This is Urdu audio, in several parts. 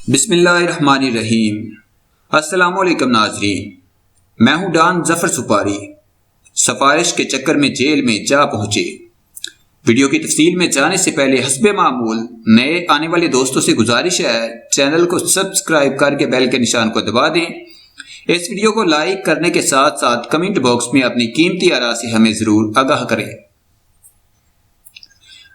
بسم اللہ الرحمن الرحیم۔ السلام علیکم ناظرین، میں ہوں ڈان ظفر سپاری۔ سفارش کے چکر میں جیل میں جا پہنچے۔ ویڈیو کی تفصیل میں جانے سے پہلے حسب معمول نئے آنے والے دوستوں سے گزارش ہے چینل کو سبسکرائب کر کے بیل کے نشان کو دبا دیں۔ اس ویڈیو کو لائک کرنے کے ساتھ ساتھ کمنٹ باکس میں اپنی قیمتی آراء سے ہمیں ضرور آگاہ کریں۔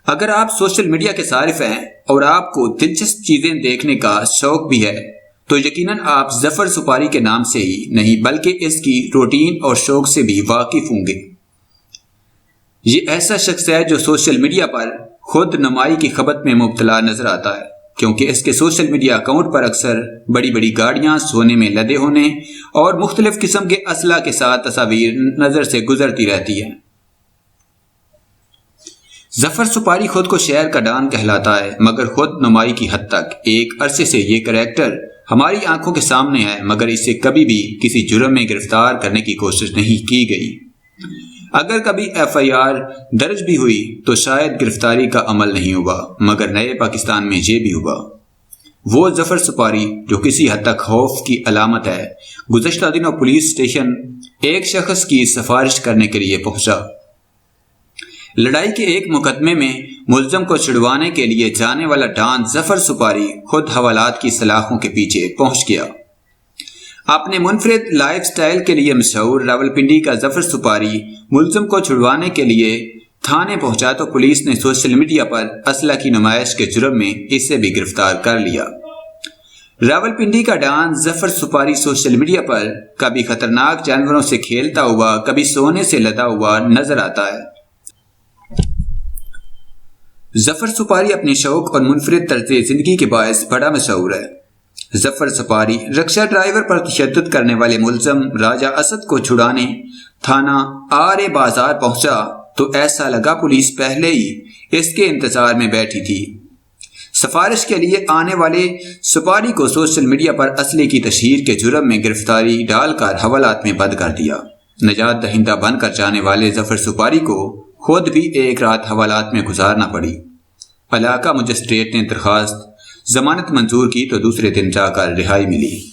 اگر آپ سوشل میڈیا کے صارف ہیں اور آپ کو دلچسپ چیزیں دیکھنے کا شوق بھی ہے تو یقیناً آپ ظفر سپاری کے نام سے ہی نہیں بلکہ اس کی روٹین اور شوق سے بھی واقف ہوں گے۔ یہ ایسا شخص ہے جو سوشل میڈیا پر خود نمائی کی خبت میں مبتلا نظر آتا ہے، کیونکہ اس کے سوشل میڈیا اکاؤنٹ پر اکثر بڑی بڑی گاڑیاں، سونے میں لدے ہونے اور مختلف قسم کے اسلحہ کے ساتھ تصاویر نظر سے گزرتی رہتی ہیں۔ ظفر سپاری خود کو شہر کا ڈان کہلاتا ہے، مگر خود نمائی کی حد تک ایک عرصے سے یہ کریکٹر ہماری آنکھوں کے سامنے ہے، مگر اسے کبھی بھی کسی جرم میں گرفتار کرنے کی کوشش نہیں کی گئی۔ اگر کبھی FIR درج بھی ہوئی تو شاید گرفتاری کا عمل نہیں ہوا، مگر نئے پاکستان میں یہ بھی ہوا۔ وہ ظفر سپاری جو کسی حد تک خوف کی علامت ہے، گزشتہ دنوں پولیس اسٹیشن ایک شخص کی سفارش کرنے کے لیے پہنچا۔ لڑائی کے ایک مقدمے میں ملزم کو چھڑوانے کے لیے جانے والا ڈان ظفر سپاری خود حوالات کی سلاخوں کے پیچھے پہنچ گیا۔ اپنے منفرد لائف سٹائل کے لیے مشہور راولپنڈی کا ظفر سپاری ملزم کو چھڑوانے کے لیے تھانے پہنچا تو پولیس نے سوشل میڈیا پر اسلحہ کی نمائش کے جرم میں اسے بھی گرفتار کر لیا۔ راولپنڈی کا ڈان ظفر سپاری سوشل میڈیا پر کبھی خطرناک جانوروں سے کھیلتا ہوا، کبھی سونے سے لدا ہوا نظر آتا ہے۔ ظفر سپاری اپنی شوق اور منفرد طرز زندگی کے باعث بڑا مشہور ہے۔ ظفر سپاری رکشہ ڈرائیور پر تشدد کرنے والے ملزم راجہ اسد کو چھڑانے تھانہ آرے بازار پہنچا تو ایسا لگا پولیس پہلے ہی اس کے انتظار میں بیٹھی تھی۔ سفارش کے لیے آنے والے سپاری کو سوشل میڈیا پر اسلحے کی تشہیر کے جرم میں گرفتاری ڈال کر حوالات میں بند کر دیا۔ نجات دہندہ بن کر جانے والے ظفر سپاری کو خود بھی ایک رات حوالات میں گزارنا پڑی۔ علاقہ مجسٹریٹ نے درخواست ضمانت منظور کی تو دوسرے دن جا کر رہائی ملی۔